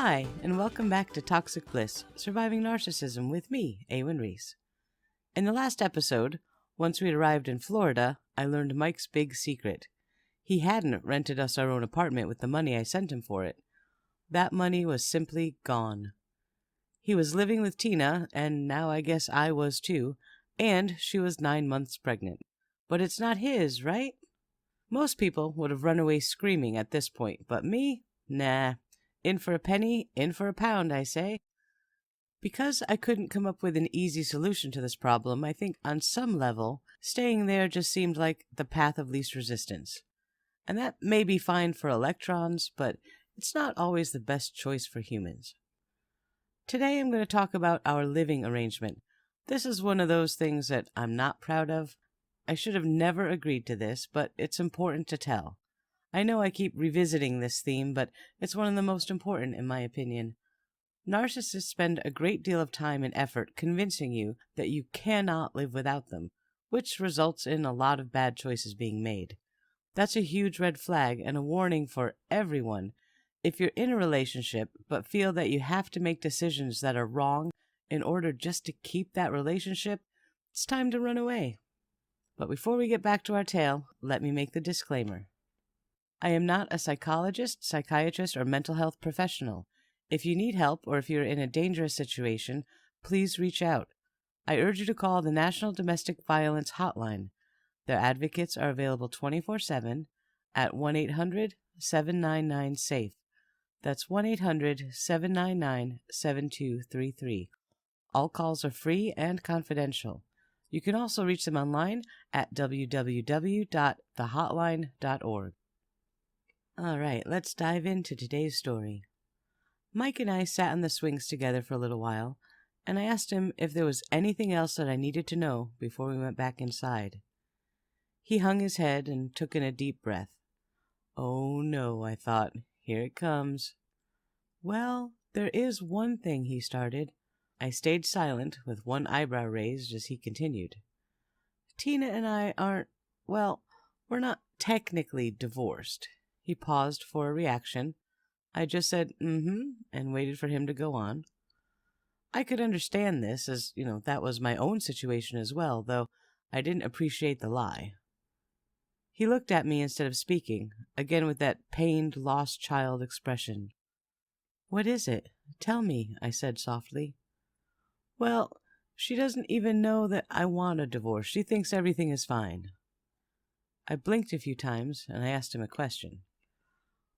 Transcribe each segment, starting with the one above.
Hi, and welcome back to Toxic Bliss, Surviving Narcissism with me, Awen Reese. In the last episode, once we'd arrived in Florida, I learned Mike's big secret. He hadn't rented us our own apartment with the money I sent him for it. That money was simply gone. He was living with Tina, and now I guess I was too, and she was 9 months pregnant. But it's not his, right? Most people would have run away screaming at this point, but me? Nah. In for a penny, in for a pound, I say. Because I couldn't come up with an easy solution to this problem, I think on some level, staying there just seemed like the path of least resistance. And that may be fine for electrons, but it's not always the best choice for humans. Today I'm going to talk about our living arrangement. This is one of those things that I'm not proud of. I should have never agreed to this, but it's important to tell. I know I keep revisiting this theme, but it's one of the most important in my opinion. Narcissists spend a great deal of time and effort convincing you that you cannot live without them, which results in a lot of bad choices being made. That's a huge red flag and a warning for everyone. If you're in a relationship but feel that you have to make decisions that are wrong in order just to keep that relationship, it's time to run away. But before we get back to our tale, let me make the disclaimer. I am not a psychologist, psychiatrist, or mental health professional. If you need help or if you're in a dangerous situation, please reach out. I urge you to call the National Domestic Violence Hotline. Their advocates are available 24/7 at 1-800-799-SAFE. That's 1-800-799-7233. All calls are free and confidential. You can also reach them online at www.thehotline.org. All right, let's dive into today's story. Mike and I sat on the swings together for a little while, and I asked him if there was anything else that I needed to know before we went back inside. He hung his head and took in a deep breath. Oh no, I thought, here it comes. Well, there is one thing, he started. I stayed silent with one eyebrow raised as he continued. Tina and I aren't, well, we're not technically divorced. He paused for a reaction. I just said, and waited for him to go on. I could understand this, as, that was my own situation as well, though I didn't appreciate the lie. He looked at me instead of speaking, again with that pained, lost child expression. What is it? Tell me, I said softly. Well, she doesn't even know that I want a divorce. She thinks everything is fine. I blinked a few times, and I asked him a question.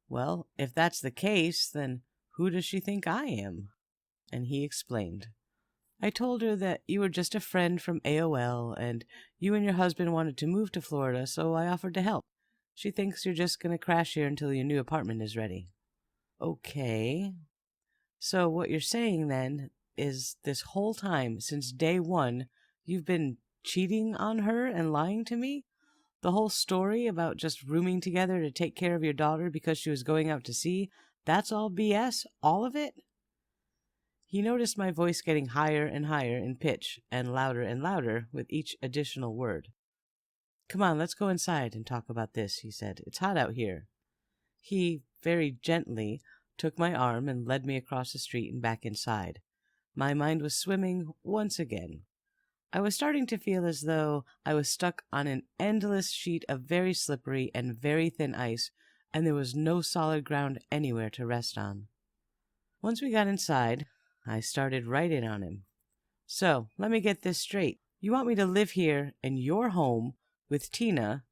Well, if that's the case, then who does she think I am? And he explained. I told her that you were just a friend from AOL, and you and your husband wanted to move to Florida, so I offered to help. She thinks you're just going to crash here until your new apartment is ready. Okay. So what you're saying, then, is this whole time, since day one, you've been cheating on her and lying to me? The whole story about just rooming together to take care of your daughter because she was going out to sea, that's all BS? All of it? He noticed my voice getting higher and higher in pitch and louder with each additional word. Come on, let's go inside and talk about this, he said. It's hot out here. He, very gently, took my arm and led me across the street and back inside. My mind was swimming once again. I was starting to feel as though I was stuck on an endless sheet of very slippery and very thin ice, and there was no solid ground anywhere to rest on. Once we got inside, I started right in on him. So, let me get this straight. You want me to live here in your home with Tina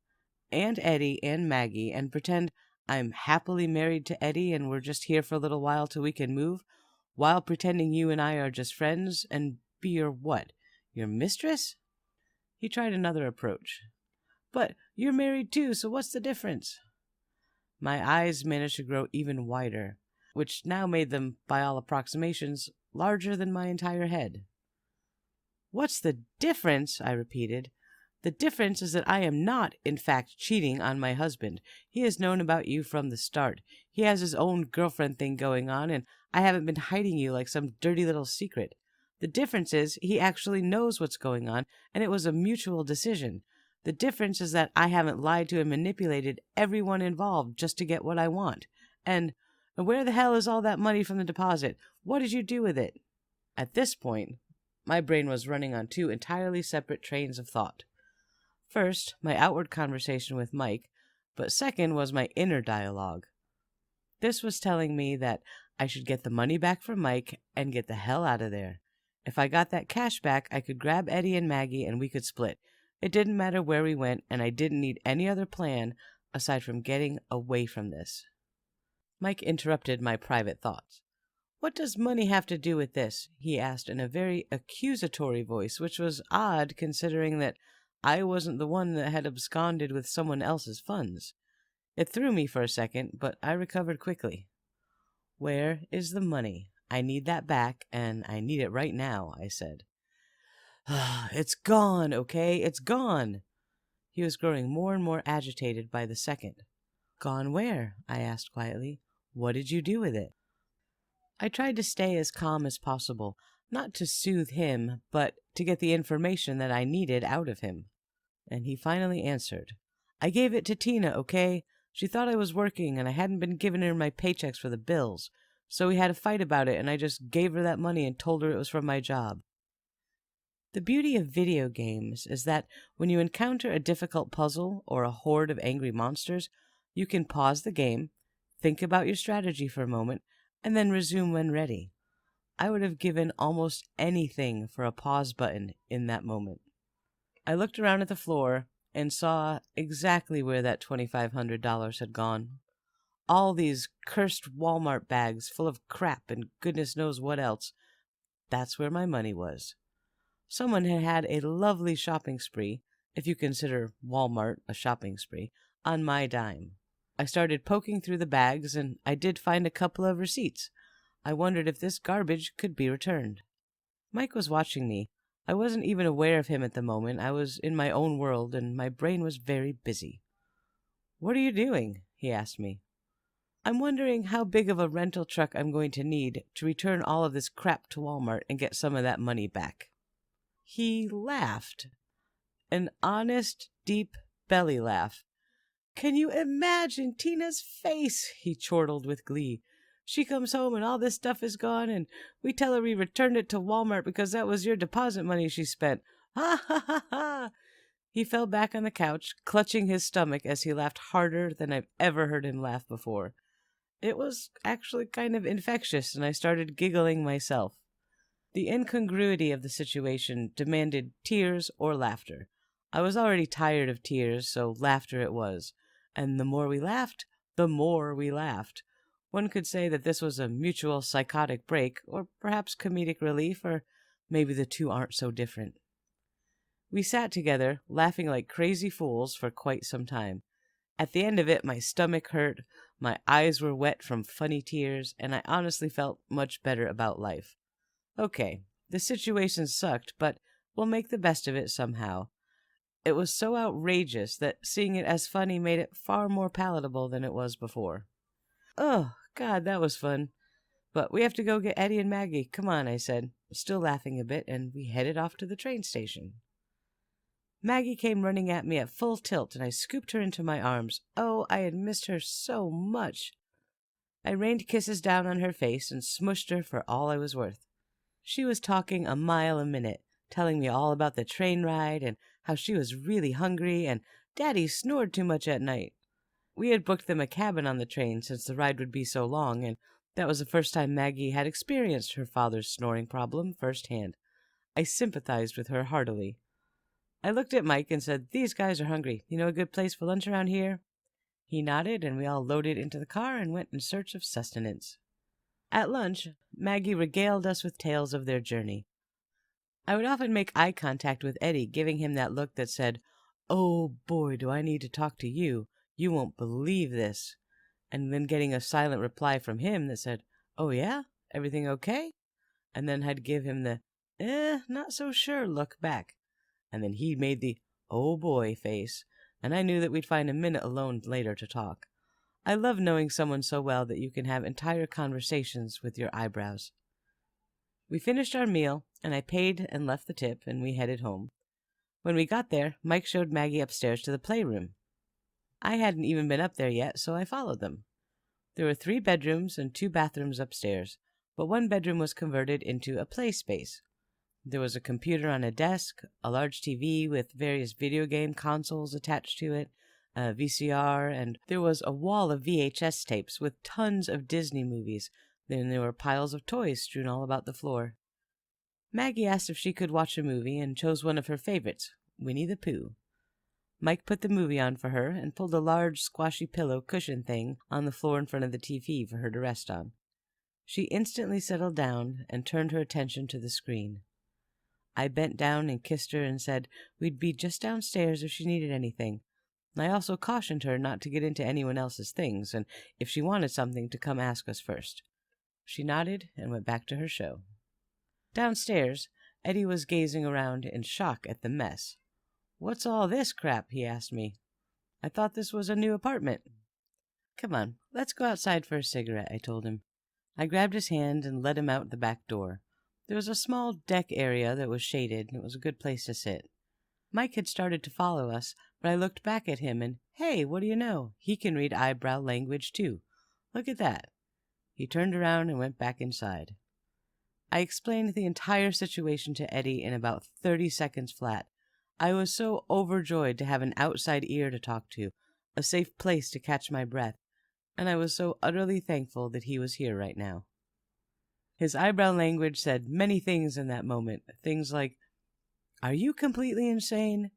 and Eddie and Maggie and pretend I'm happily married to Eddie and we're just here for a little while till we can move, while pretending you and I are just friends and be your what? Your mistress? He tried another approach. But you're married too, so what's the difference? My eyes managed to grow even wider, which now made them, by all approximations, larger than my entire head. What's the difference? I repeated. The difference is that I am not, in fact, cheating on my husband. He has known about you from the start. He has his own girlfriend thing going on, and I haven't been hiding you like some dirty little secret. The difference is he actually knows what's going on, and it was a mutual decision. The difference is that I haven't lied to and manipulated everyone involved just to get what I want. And And where the hell is all that money from the deposit? What did you do with it? At this point, my brain was running on two entirely separate trains of thought. First, my outward conversation with Mike, but second was my inner dialogue. This was telling me that I should get the money back from Mike and get the hell out of there. If I got that cash back, I could grab Eddie and Maggie and we could split. It didn't matter where we went, and I didn't need any other plan aside from getting away from this. Mike interrupted my private thoughts. "What does money have to do with this?" he asked in a very accusatory voice, which was odd considering that I wasn't the one that had absconded with someone else's funds. It threw me for a second, but I recovered quickly. "Where is the money? I need that back, and I need it right now," I said. "It's gone, okay? It's gone." He was growing more and more agitated by the second. "Gone where?" I asked quietly. "What did you do with it?" I tried to stay as calm as possible, not to soothe him, but to get the information that I needed out of him. And he finally answered. "I gave it to Tina, okay? She thought I was working, and I hadn't been giving her my paychecks for the bills. So we had a fight about it, and I just gave her that money and told her it was from my job." The beauty of video games is that when you encounter a difficult puzzle or a horde of angry monsters, you can pause the game, think about your strategy for a moment, and then resume when ready. I would have given almost anything for a pause button in that moment. I looked around at the floor and saw exactly where that $2,500 had gone. All these cursed Walmart bags full of crap and goodness knows what else. That's where my money was. Someone had had a lovely shopping spree, if you consider Walmart a shopping spree, on my dime. I started poking through the bags, and I did find a couple of receipts. I wondered if this garbage could be returned. Mike was watching me. I wasn't even aware of him at the moment. I was in my own world, and my brain was very busy. "What are you doing?" he asked me. "I'm wondering how big of a rental truck I'm going to need to return all of this crap to Walmart and get some of that money back." He laughed. An honest, deep belly laugh. "Can you imagine Tina's face?" he chortled with glee. "She comes home and all this stuff is gone, and we tell her we returned it to Walmart because that was your deposit money she spent. Ha ha ha ha!" He fell back on the couch, clutching his stomach as he laughed harder than I've ever heard him laugh before. It was actually kind of infectious, and I started giggling myself. The incongruity of the situation demanded tears or laughter. I was already tired of tears, so laughter it was. And the more we laughed, the more we laughed. One could say that this was a mutual psychotic break, or perhaps comedic relief, or maybe the two aren't so different. We sat together, laughing like crazy fools for quite some time. At the end of it, my stomach hurt, my eyes were wet from funny tears, and I honestly felt much better about life. Okay, the situation sucked, but we'll make the best of it somehow. It was so outrageous that seeing it as funny made it far more palatable than it was before. "Oh, God, that was fun. But we have to go get Eddie and Maggie. Come on," I said, still laughing a bit, and we headed off to the train station. Maggie came running at me at full tilt, and I scooped her into my arms. Oh, I had missed her so much. I rained kisses down on her face and smushed her for all I was worth. She was talking a mile a minute, telling me all about the train ride and how she was really hungry and Daddy snored too much at night. We had booked them a cabin on the train since the ride would be so long, and that was the first time Maggie had experienced her father's snoring problem firsthand. I sympathized with her heartily. I looked at Mike and said, "These guys are hungry. You know a good place for lunch around here?" He nodded, and we all loaded into the car and went in search of sustenance. At lunch, Maggie regaled us with tales of their journey. I would often make eye contact with Eddie, giving him that look that said, "Oh boy, do I need to talk to you. You won't believe this." And then getting a silent reply from him that said, "Oh yeah? Everything okay?" And then I'd give him the, not so sure look back. And then he made the, "Oh boy" face, and I knew that we'd find a minute alone later to talk. I love knowing someone so well that you can have entire conversations with your eyebrows. We finished our meal, and I paid and left the tip, and we headed home. When we got there, Mike showed Maggie upstairs to the playroom. I hadn't even been up there yet, so I followed them. There were 3 bedrooms and 2 bathrooms upstairs, but one bedroom was converted into a play space. There was a computer on a desk, a large TV with various video game consoles attached to it, a VCR, and there was a wall of VHS tapes with tons of Disney movies. Then there were piles of toys strewn all about the floor. Maggie asked if she could watch a movie and chose one of her favorites, Winnie the Pooh. Mike put the movie on for her and pulled a large squashy pillow cushion thing on the floor in front of the TV for her to rest on. She instantly settled down and turned her attention to the screen. I bent down and kissed her and said we'd be just downstairs if she needed anything. I also cautioned her not to get into anyone else's things, and if she wanted something to come ask us first. She nodded and went back to her show. Downstairs, Eddie was gazing around in shock at the mess. "What's all this crap?" he asked me. "I thought this was a new apartment." "Come on, let's go outside for a cigarette," I told him. I grabbed his hand and led him out the back door. There was a small deck area that was shaded, and it was a good place to sit. Mike had started to follow us, but I looked back at him and, hey, what do you know? He can read eyebrow language too. Look at that. He turned around and went back inside. I explained the entire situation to Eddie in about 30 seconds flat. I was so overjoyed to have an outside ear to talk to, a safe place to catch my breath, and I was so utterly thankful that he was here right now. His eyebrow language said many things in that moment, things like, "Are you completely insane?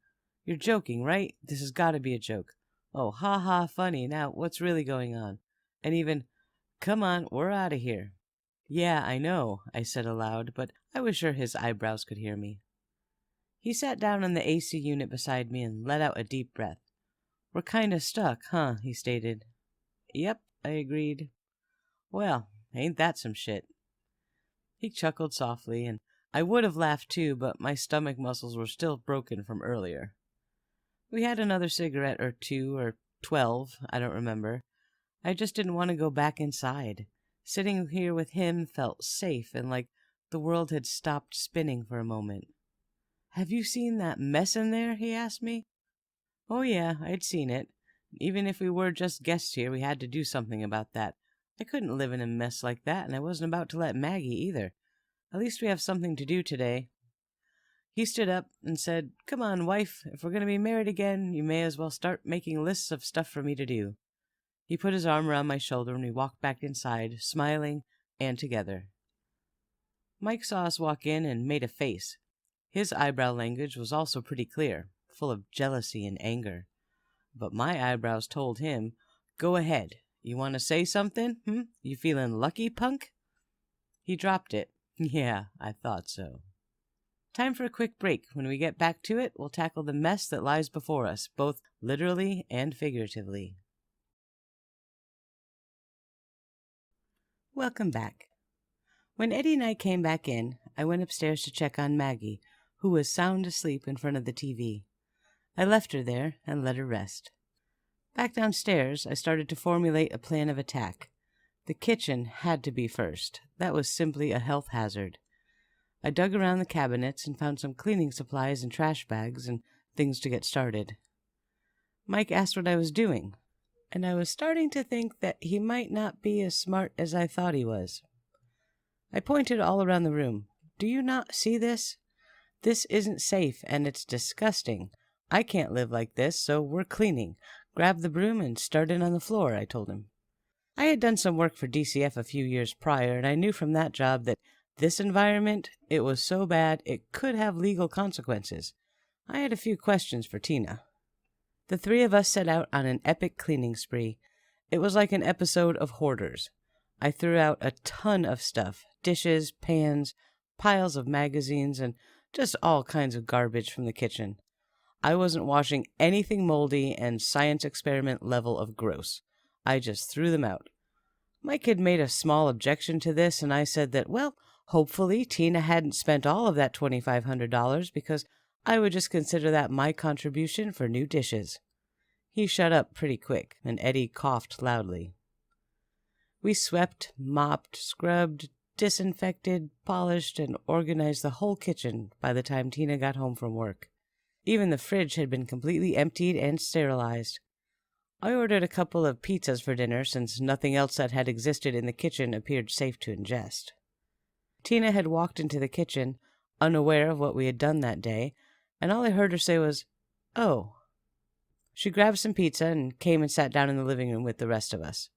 You're joking, right? This has got to be a joke. Oh, ha ha, funny. Now, what's really going on?" And even, "Come on, we're out of here." "Yeah, I know," I said aloud, but I was sure his eyebrows could hear me. He sat down in the AC unit beside me and let out a deep breath. "We're kind of stuck, huh?" he stated. "Yep," I agreed. "Well, ain't that some shit?" He chuckled softly, and I would have laughed too, but my stomach muscles were still broken from earlier. We had another cigarette or 2 or 12, I don't remember. I just didn't want to go back inside. Sitting here with him felt safe and like the world had stopped spinning for a moment. "Have you seen that mess in there?" he asked me. Oh yeah, I'd seen it. Even if we were just guests here, we had to do something about that. I couldn't live in a mess like that, and I wasn't about to let Maggie either. At least we have something to do today. He stood up and said, "Come on, wife, if we're going to be married again, you may as well start making lists of stuff for me to do." He put his arm around my shoulder and we walked back inside, smiling and together. Mike saw us walk in and made a face. His eyebrow language was also pretty clear, full of jealousy and anger. But my eyebrows told him, "Go ahead. You want to say something? You feeling lucky, punk?" He dropped it. Yeah, I thought so. Time for a quick break. When we get back to it, we'll tackle the mess that lies before us, both literally and figuratively. Welcome back. When Eddie and I came back in, I went upstairs to check on Maggie, who was sound asleep in front of the TV. I left her there and let her rest. Back downstairs, I started to formulate a plan of attack. The kitchen had to be first. That was simply a health hazard. I dug around the cabinets and found some cleaning supplies and trash bags and things to get started. Mike asked what I was doing, and I was starting to think that he might not be as smart as I thought he was. I pointed all around the room. "Do you not see this? This isn't safe, and it's disgusting. I can't live like this, so we're cleaning. Grab the broom and start in on the floor," I told him. I had done some work for DCF a few years prior, and I knew from that job that this environment, it was so bad it could have legal consequences. I had a few questions for Tina. The 3 of us set out on an epic cleaning spree. It was like an episode of Hoarders. I threw out a ton of stuff, dishes, pans, piles of magazines, and just all kinds of garbage from the kitchen. I wasn't washing anything moldy and science experiment level of gross. I just threw them out. Mike had made a small objection to this, and I said that, well, hopefully Tina hadn't spent all of that $2,500 because I would just consider that my contribution for new dishes. He shut up pretty quick, and Eddie coughed loudly. We swept, mopped, scrubbed, disinfected, polished, and organized the whole kitchen by the time Tina got home from work. Even the fridge had been completely emptied and sterilized. I ordered a couple of pizzas for dinner since nothing else that had existed in the kitchen appeared safe to ingest. Tina had walked into the kitchen, unaware of what we had done that day, and all I heard her say was, "Oh." She grabbed some pizza and came and sat down in the living room with the rest of us.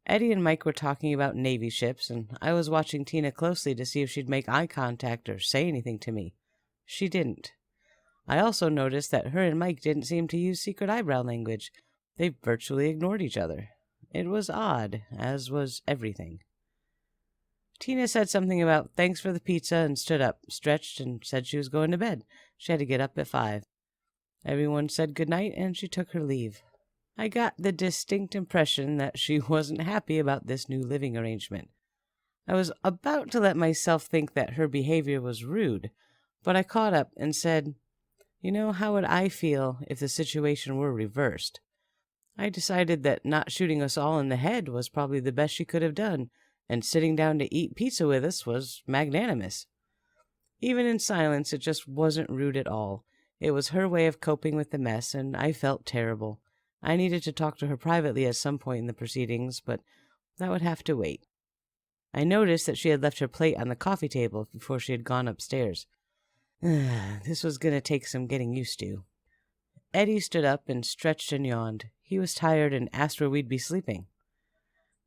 Eddie and Mike were talking about Navy ships, and I was watching Tina closely to see if she'd make eye contact or say anything to me. She didn't. I also noticed that her and Mike didn't seem to use secret eyebrow language. They virtually ignored each other. It was odd, as was everything. Tina said something about thanks for the pizza and stood up, stretched, and said she was going to bed. She had to get up at 5. Everyone said goodnight, and she took her leave. I got the distinct impression that she wasn't happy about this new living arrangement. I was about to let myself think that her behavior was rude, but I caught up and said, how would I feel if the situation were reversed? I decided that not shooting us all in the head was probably the best she could have done, and sitting down to eat pizza with us was magnanimous. Even in silence, it just wasn't rude at all. It was her way of coping with the mess, and I felt terrible. I needed to talk to her privately at some point in the proceedings, but that would have to wait. I noticed that she had left her plate on the coffee table before she had gone upstairs. This was going to take some getting used to. Eddie stood up and stretched and yawned. He was tired and asked where we'd be sleeping.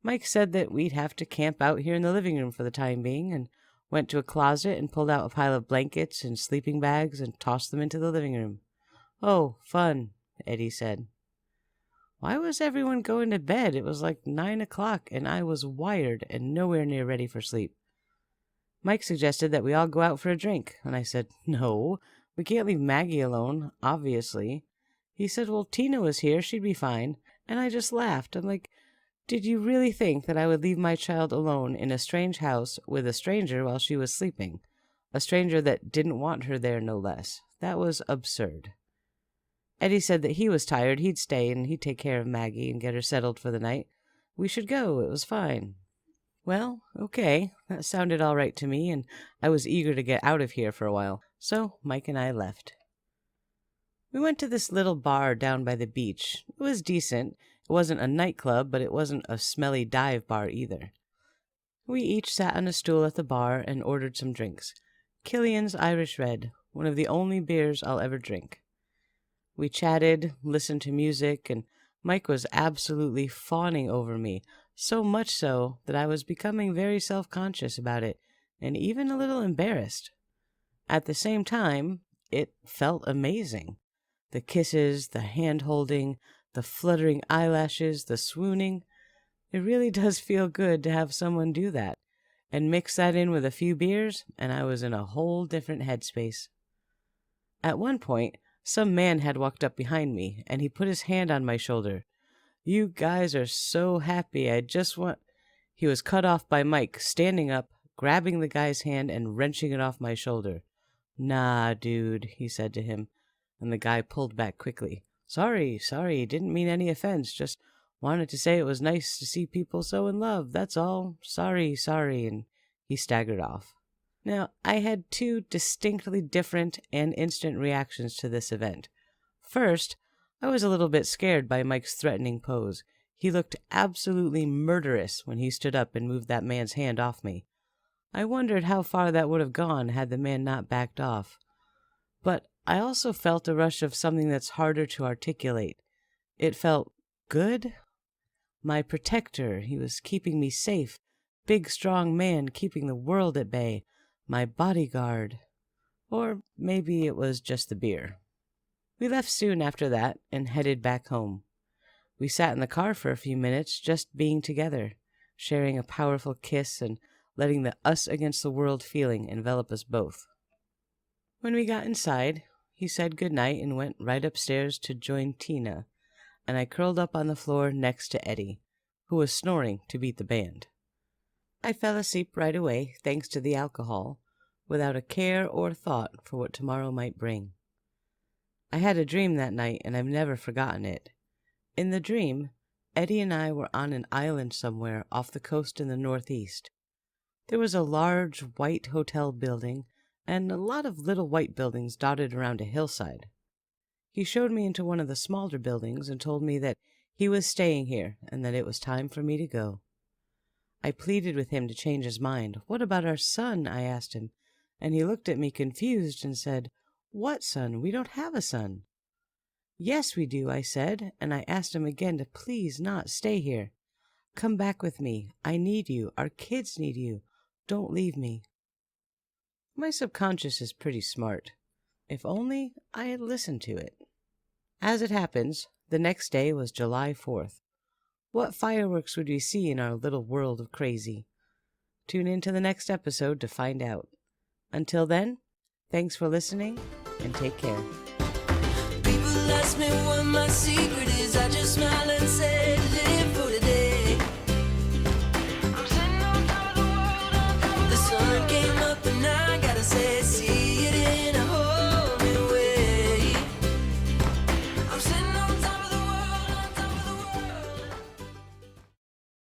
Mike said that we'd have to camp out here in the living room for the time being, and went to a closet and pulled out a pile of blankets and sleeping bags and tossed them into the living room. "Oh, fun," Eddie said. Why was everyone going to bed? It was like 9 o'clock, and I was wired and nowhere near ready for sleep. Mike suggested that we all go out for a drink, and I said, "No, we can't leave Maggie alone, obviously." He said, "Well, Tina was here, she'd be fine." And I just laughed. I'm like, did you really think that I would leave my child alone in a strange house with a stranger while she was sleeping? A stranger that didn't want her there, no less. That was absurd. Eddie said that he was tired, he'd stay, and he'd take care of Maggie and get her settled for the night. We should go, it was fine. Well, okay, that sounded all right to me, and I was eager to get out of here for a while, so Mike and I left. We went to this little bar down by the beach. It was decent. It wasn't a nightclub, but it wasn't a smelly dive bar either. We each sat on a stool at the bar and ordered some drinks. Killian's Irish Red, one of the only beers I'll ever drink. We chatted, listened to music, and Mike was absolutely fawning over me, so much so that I was becoming very self-conscious about it, and even a little embarrassed. At the same time, it felt amazing. The kisses, the hand-holding, the fluttering eyelashes, the swooning. It really does feel good to have someone do that. And mix that in with a few beers, and I was in a whole different headspace. At one point, some man had walked up behind me, and he put his hand on my shoulder. "You guys are so happy, I just want—" He was cut off by Mike, standing up, grabbing the guy's hand and wrenching it off my shoulder. "Nah, dude," he said to him, and the guy pulled back quickly. Sorry, didn't mean any offense, just wanted to say it was nice to see people so in love, that's all. Sorry, and he staggered off. Now, I had 2 distinctly different and instant reactions to this event. First, I was a little bit scared by Mike's threatening pose. He looked absolutely murderous when he stood up and moved that man's hand off me. I wondered how far that would have gone had the man not backed off. But I also felt a rush of something that's harder to articulate. It felt good. My protector, he was keeping me safe. Big, strong man keeping the world at bay. My bodyguard. Or maybe it was just the beer. We left soon after that and headed back home. We sat in the car for a few minutes, just being together, sharing a powerful kiss and letting the us against the world feeling envelop us both. When we got inside, he said goodnight and went right upstairs to join Tina, and I curled up on the floor next to Eddie, who was snoring to beat the band. I fell asleep right away, thanks to the alcohol, without a care or thought for what tomorrow might bring. I had a dream that night, and I've never forgotten it. In the dream, Eddie and I were on an island somewhere off the coast in the northeast. There was a large white hotel building and a lot of little white buildings dotted around a hillside. He showed me into one of the smaller buildings and told me that he was staying here and that it was time for me to go. I pleaded with him to change his mind. What about our son? I asked him, and he looked at me confused and said, What son? We don't have a son. Yes, we do, I said, and I asked him again to please not stay here. Come back with me. I need you. Our kids need you. Don't leave me. My subconscious is pretty smart. If only I had listened to it. As it happens, the next day was July 4th. What fireworks would we see in our little world of crazy? Tune in to the next episode to find out. Until then, thanks for listening and take care. People ask me what my secret is, I just smile and say